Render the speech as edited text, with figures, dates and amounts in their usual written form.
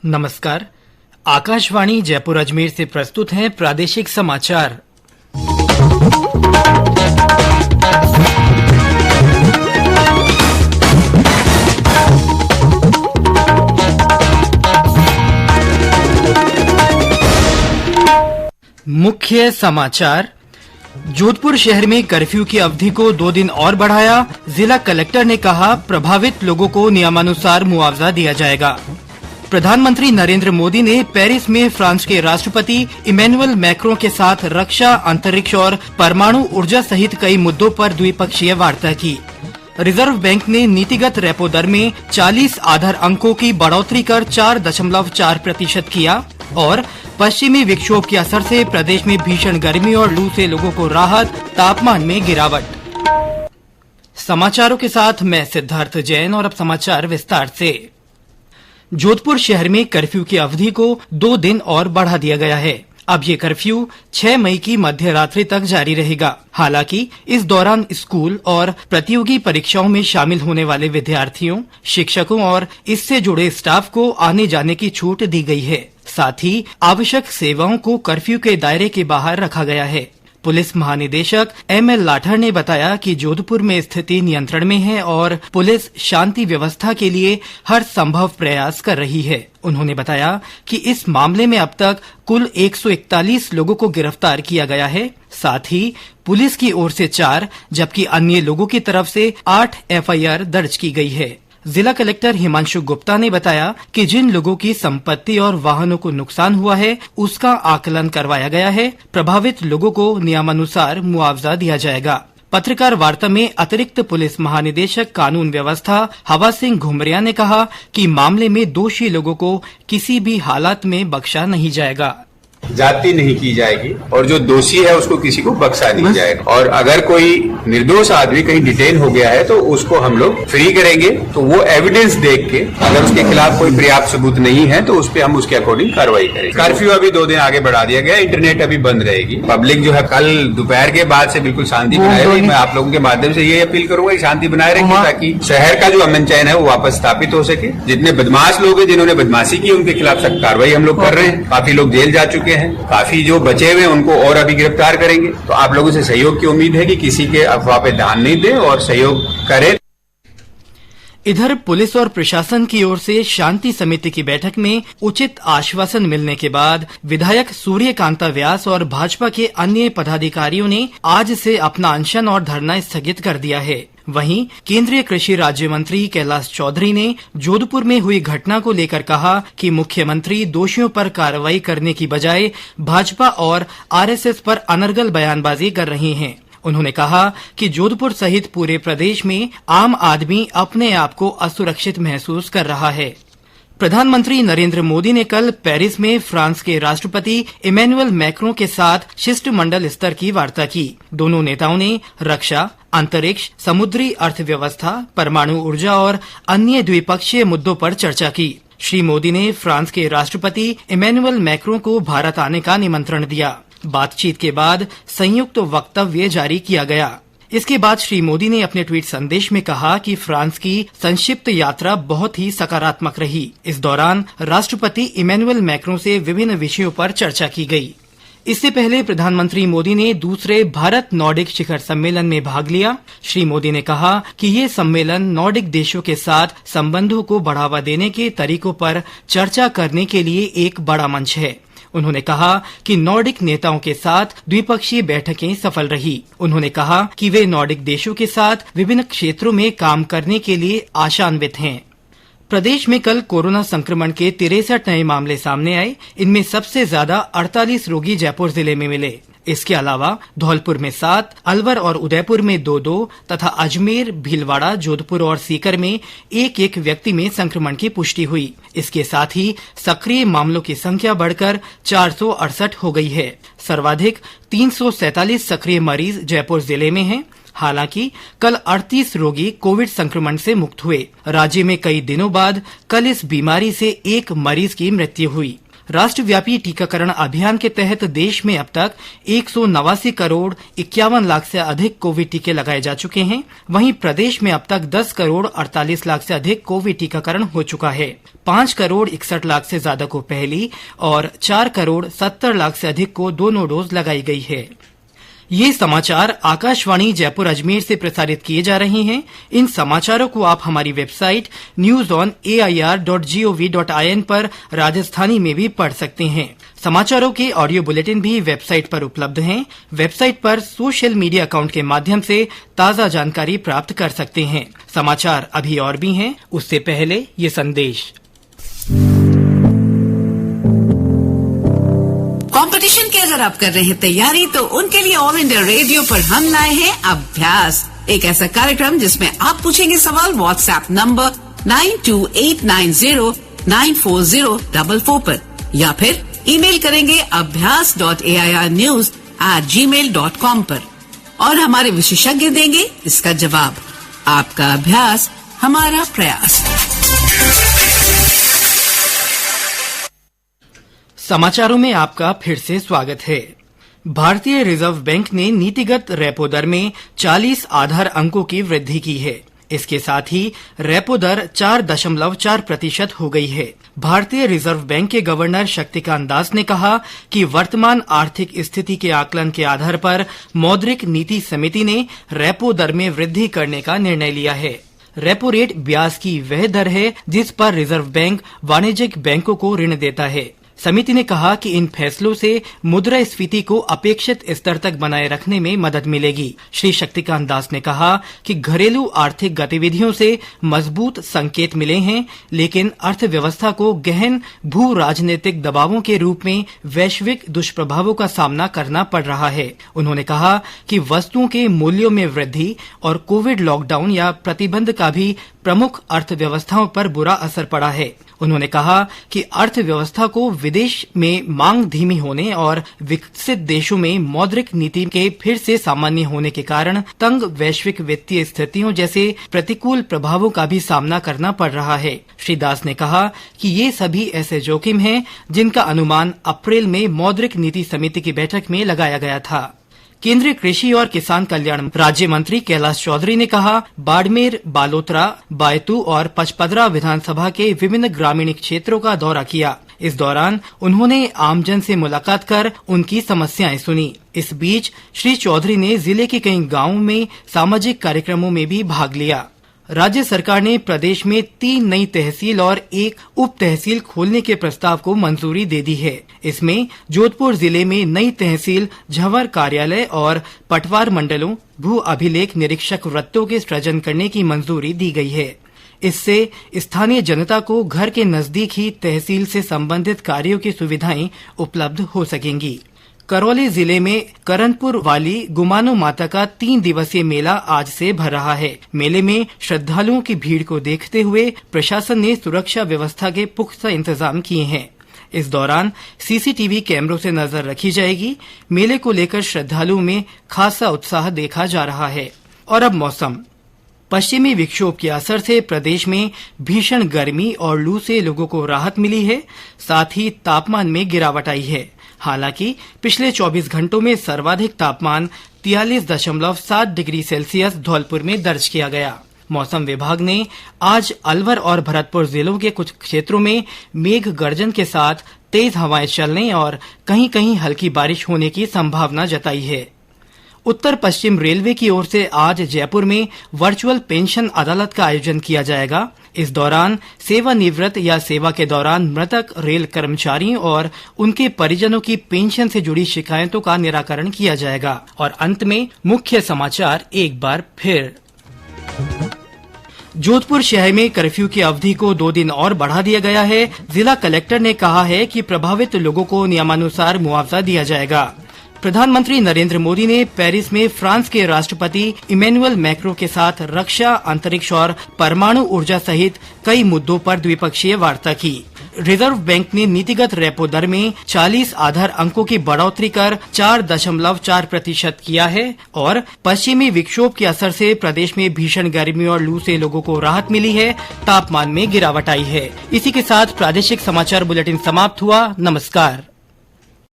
नमस्कार। आकाशवाणी जयपुर अजमेर से प्रस्तुत हैं प्रादेशिक समाचार। मुख्य समाचार। जोधपुर शहर में कर्फ्यू की अवधि को 2 दिन और बढ़ाया। जिला कलेक्टर ने कहा, प्रभावित लोगों को नियमानुसार मुआवजा दिया जाएगा। प्रधानमंत्री नरेंद्र मोदी ने पेरिस में फ्रांस के राष्ट्रपति इमैनुअल मैक्रों के साथ रक्षा, अंतरिक्ष और परमाणु ऊर्जा सहित कई मुद्दों पर द्विपक्षीय वार्ता की। रिजर्व बैंक ने नीतिगत रेपो दर में 40 आधार अंकों की बढ़ोतरी कर 4.4% किया। और पश्चिमी विक्षोभ के असर से प्रदेश में भीषण गर्मी और लू से लोगों को राहत, तापमान में गिरावट। समाचारों के साथ मैं सिद्धार्थ जैन और अब समाचार विस्तार से। जोधपुर शहर में कर्फ्यू की अवधि को 2 दिन और बढ़ा दिया गया है। अब ये कर्फ्यू 6 मई की मध्य रात्रि तक जारी रहेगा। हालांकि इस दौरान स्कूल और प्रतियोगी परीक्षाओं में शामिल होने वाले विद्यार्थियों, शिक्षकों और इससे जुड़े स्टाफ को आने जाने की छूट दी गई है। साथ ही आवश्यक सेवाओं को कर्फ्यू के दायरे के बाहर रखा गया है। पुलिस महानिदेशक ML लाठर ने बताया कि जोधपुर में स्थिति नियंत्रण में है और पुलिस शांति व्यवस्था के लिए हर संभव प्रयास कर रही है। उन्होंने बताया कि इस मामले में अब तक कुल 141 लोगों को गिरफ्तार किया गया है। साथ ही पुलिस की ओर से 4 जबकि अन्य लोगों की तरफ से 8 FIR दर्ज की गई है। जिला कलेक्टर हिमांशु गुप्ता ने बताया कि जिन लोगों की संपत्ति और वाहनों को नुकसान हुआ है, उसका आकलन करवाया गया है। प्रभावित लोगों को नियमानुसार मुआवजा दिया जाएगा। पत्रकार वार्ता में अतिरिक्त पुलिस महानिदेशक कानून व्यवस्था हवा सिंह घुमरिया ने कहा कि मामले में दोषी लोगों को किसी भी हालत में बख्शा नहीं जाएगा। जाति नहीं की जाएगी और जो दोषी है उसको किसी को बख्शा नहीं जाएगा। और अगर कोई निर्दोष आदमी कहीं डिटेन हो गया है तो उसको हम लोग फ्री करेंगे। तो वो एविडेंस देख के अगर उसके खिलाफ कोई पर्याप्त सबूत नहीं है तो उस पर हम उसके अकॉर्डिंग कार्रवाई करेंगे। कर्फ्यू अभी 2 दिन आगे बढ़ा दिया गया। इंटरनेट अभी बंद रहेगी। पब्लिक जो है कल दोपहर के बाद से बिल्कुल शांति बनाए रही। मैं आप लोगों के माध्यम से ये अपील करूंगा, शांति बनाए रखें ताकि शहर का जो अमन चैन है वो वापस स्थापित हो सके। जितने बदमाश लोग हैं, जिन्होंने बदमाशी की, उनके खिलाफ सख्त कार्रवाई हम लोग कर रहे हैं। काफी लोग जेल जा चुके हैं, काफी जो बचे हुए उनको और अभी गिरफ्तार करेंगे। तो आप लोगों से सहयोग की उम्मीद है कि किसी के अफवाह पे ध्यान नहीं दें और सहयोग करें। इधर पुलिस और प्रशासन की ओर से शांति समिति की बैठक में उचित आश्वासन मिलने के बाद विधायक सूर्यकांता व्यास और भाजपा के अन्य पदाधिकारियों ने आज से अपना अनशन और धरना स्थगित कर दिया है। वहीं केंद्रीय कृषि राज्य मंत्री कैलाश चौधरी ने जोधपुर में हुई घटना को लेकर कहा कि मुख्यमंत्री दोषियों पर कार्रवाई करने की बजाय भाजपा और RSS पर अनर्गल बयानबाजी कर रहे हैं। उन्होंने कहा कि जोधपुर सहित पूरे प्रदेश में आम आदमी अपने आप को असुरक्षित महसूस कर रहा है। प्रधानमंत्री नरेंद्र मोदी ने कल पेरिस में फ्रांस के राष्ट्रपति इमैनुअल मैक्रों के साथ शिष्टमंडल स्तर की वार्ता की। दोनों नेताओं ने रक्षा, अंतरिक्ष, समुद्री अर्थव्यवस्था, परमाणु ऊर्जा और अन्य द्विपक्षीय मुद्दों पर चर्चा की। श्री मोदी ने फ्रांस के राष्ट्रपति इमैनुअल मैक्रों को भारत आने का निमंत्रण दिया। बातचीत के बाद संयुक्त वक्तव्य जारी किया गया। इसके बाद श्री मोदी ने अपने ट्वीट संदेश में कहा कि फ्रांस की संक्षिप्त यात्रा बहुत ही सकारात्मक रही। इस दौरान राष्ट्रपति इमैनुअल मैक्रों से विभिन्न विषयों पर चर्चा की गई। इससे पहले प्रधानमंत्री मोदी ने दूसरे भारत नॉर्डिक शिखर सम्मेलन में भाग लिया। श्री मोदी ने कहा कि ये सम्मेलन नॉर्डिक देशों के साथ संबंधों को बढ़ावा देने के तरीकों पर चर्चा करने के लिए एक बड़ा मंच है। उन्होंने कहा कि नॉर्डिक नेताओं के साथ द्विपक्षीय बैठकें सफल रही। उन्होंने कहा कि वे नॉर्डिक देशों के साथ विभिन्न क्षेत्रों में काम करने के लिए आशान्वित हैं। प्रदेश में कल कोरोना संक्रमण के 63 नए मामले सामने आए। इनमें सबसे ज्यादा 48 रोगी जयपुर जिले में मिले। इसके अलावा धौलपुर में 7, अलवर और उदयपुर में 2-2 तथा अजमेर, भीलवाड़ा, जोधपुर और सीकर में 1-1 व्यक्ति में संक्रमण की पुष्टि हुई। इसके साथ ही सक्रिय मामलों की संख्या बढ़कर 468 हो गई है। सर्वाधिक 347 सक्रिय मरीज जयपुर जिले में हैं। हालांकि कल 38 रोगी कोविड संक्रमण से मुक्त हुए। राज्य में कई दिनों बाद कल इस बीमारी से 1 मरीज की मृत्यु हुई। राष्ट्रव्यापी टीकाकरण अभियान के तहत देश में अब तक 189 करोड़ 51 लाख से अधिक कोविड टीके लगाए जा चुके हैं। वहीं प्रदेश में अब तक 10 करोड़ 48 लाख से अधिक कोविड टीकाकरण हो चुका है। 5 करोड़ 61 लाख से ज्यादा को पहली और 4 करोड़ 70 लाख से अधिक को दोनों डोज लगाई गई है। ये समाचार आकाशवाणी जयपुर अजमेर से प्रसारित किए जा रहे हैं। इन समाचारों को आप हमारी वेबसाइट news.air.gov.in पर राजस्थानी में भी पढ़ सकते हैं। समाचारों के ऑडियो बुलेटिन भी वेबसाइट पर उपलब्ध हैं। वेबसाइट पर सोशल मीडिया अकाउंट के माध्यम से ताज़ा जानकारी प्राप्त कर सकते हैं। समाचार अभी और भी हैं, उससे पहले ये संदेश। कंपटीशन की अगर आप कर रहे हैं तैयारी, तो उनके लिए ऑल इंडिया रेडियो पर हम लाए हैं अभ्यास, एक ऐसा कार्यक्रम जिसमें आप पूछेंगे सवाल व्हाट्सएप नंबर 9289094044 पर, या फिर ईमेल करेंगे abhyas.airnews@gmail.com पर, और हमारे विशेषज्ञ देंगे इसका जवाब। आपका अभ्यास हमारा प्रयास। समाचारों में आपका फिर से स्वागत है। भारतीय रिजर्व बैंक ने नीतिगत रेपो दर में 40 आधार अंकों की वृद्धि की है। इसके साथ ही रेपो दर 4.4% हो गई है। भारतीय रिजर्व बैंक के गवर्नर शक्तिकांत दास ने कहा कि वर्तमान आर्थिक स्थिति के आकलन के आधार पर मौद्रिक नीति समिति ने रेपो दर में वृद्धि करने का निर्णय लिया है। रेपो रेट ब्याज की वह दर है जिस पर रिजर्व बैंक वाणिज्यिक बैंकों को ऋण देता है। समिति ने कहा कि इन फैसलों से मुद्रास्फीति को अपेक्षित स्तर तक बनाए रखने में मदद मिलेगी। श्री शक्तिकांत दास ने कहा कि घरेलू आर्थिक गतिविधियों से मजबूत संकेत मिले हैं, लेकिन अर्थव्यवस्था को गहन भू राजनीतिक दबावों के रूप में वैश्विक दुष्प्रभावों का सामना करना पड़ रहा है। उन्होंने कहा कि वस्तुओं के मूल्यों में वृद्धि और कोविड लॉकडाउन या प्रतिबंध का भी प्रमुख अर्थव्यवस्थाओं पर बुरा असर पड़ा है। उन्होंने कहा कि अर्थव्यवस्था को विदेश में मांग धीमी होने और विकसित देशों में मौद्रिक नीति के फिर से सामान्य होने के कारण तंग वैश्विक वित्तीय स्थितियों जैसे प्रतिकूल प्रभावों का भी सामना करना पड़ रहा है। श्री दास ने कहा कि ये सभी ऐसे जोखिम हैं जिनका अनुमान अप्रैल में मौद्रिक नीति समिति की बैठक में लगाया गया था। केंद्रीय कृषि और किसान कल्याण राज्य मंत्री कैलाश चौधरी ने कहा, बाड़मेर, बालोतरा, बायतू और पचपदरा विधानसभा के विभिन्न ग्रामीण क्षेत्रों का दौरा किया। इस दौरान उन्होंने आमजन से मुलाकात कर उनकी समस्याएं सुनी। इस बीच श्री चौधरी ने जिले के कई गांवों में सामाजिक कार्यक्रमों में भी भाग लिया। राज्य सरकार ने प्रदेश में 3 नई तहसील और 1 उप तहसील खोलने के प्रस्ताव को मंजूरी दे दी है। इसमें जोधपुर जिले में नई तहसील झंवर कार्यालय और पटवार मंडलों भू अभिलेख निरीक्षक वृत्तों के सृजन करने की मंजूरी दी गई है। इससे स्थानीय जनता को घर के नजदीक ही तहसील से संबंधित कार्यों की सुविधाएं उपलब्ध हो सकेंगी। करौली जिले में करनपुर वाली गुमानो माता का 3 दिवसीय मेला आज से भर रहा है। मेले में श्रद्धालुओं की भीड़ को देखते हुए प्रशासन ने सुरक्षा व्यवस्था के पुख्ता इंतजाम किए हैं। इस दौरान सीसीटीवी कैमरों से नजर रखी जाएगी। मेले को लेकर श्रद्धालुओं में खासा उत्साह देखा जा रहा है। और अब मौसम। पश्चिमी विक्षोभ के असर से प्रदेश में भीषण गर्मी और लू से लोगों को राहत मिली है। साथ ही तापमान में गिरावट आई है। हालांकि पिछले 24 घंटों में सर्वाधिक तापमान 43.7 डिग्री सेल्सियस धौलपुर में दर्ज किया गया। मौसम विभाग ने आज अलवर और भरतपुर जिलों के कुछ क्षेत्रों में मेघ गर्जन के साथ तेज हवाएं चलने और कहीं-कहीं हल्की बारिश होने की संभावना जताई है। उत्तर पश्चिम रेलवे की ओर से आज जयपुर में वर्चुअल पेंशन अदालत का आयोजन किया जाएगा। इस दौरान सेवानिवृत्त या सेवा के दौरान मृतक रेल कर्मचारियों और उनके परिजनों की पेंशन से जुड़ी शिकायतों का निराकरण किया जाएगा। और अंत में मुख्य समाचार एक बार फिर। जोधपुर शहर में कर्फ्यू की अवधि को 2 दिन और बढ़ा दिया गया है। जिला कलेक्टर ने कहा है कि प्रभावित लोगों को नियमानुसार मुआवजा दिया जाएगा। प्रधानमंत्री नरेंद्र मोदी ने पेरिस में फ्रांस के राष्ट्रपति इमैनुअल मैक्रो के साथ रक्षा, अंतरिक्ष और परमाणु ऊर्जा सहित कई मुद्दों पर द्विपक्षीय वार्ता की। रिजर्व बैंक ने नीतिगत रेपो दर में 40 आधार अंकों की बढ़ोतरी कर 4.4% किया है। और पश्चिमी विक्षोभ के असर से प्रदेश में भीषण गर्मी और लू से लोगों को राहत मिली है। तापमान में गिरावट आई है। इसी के साथ प्रादेशिक समाचार बुलेटिन समाप्त हुआ। नमस्कार।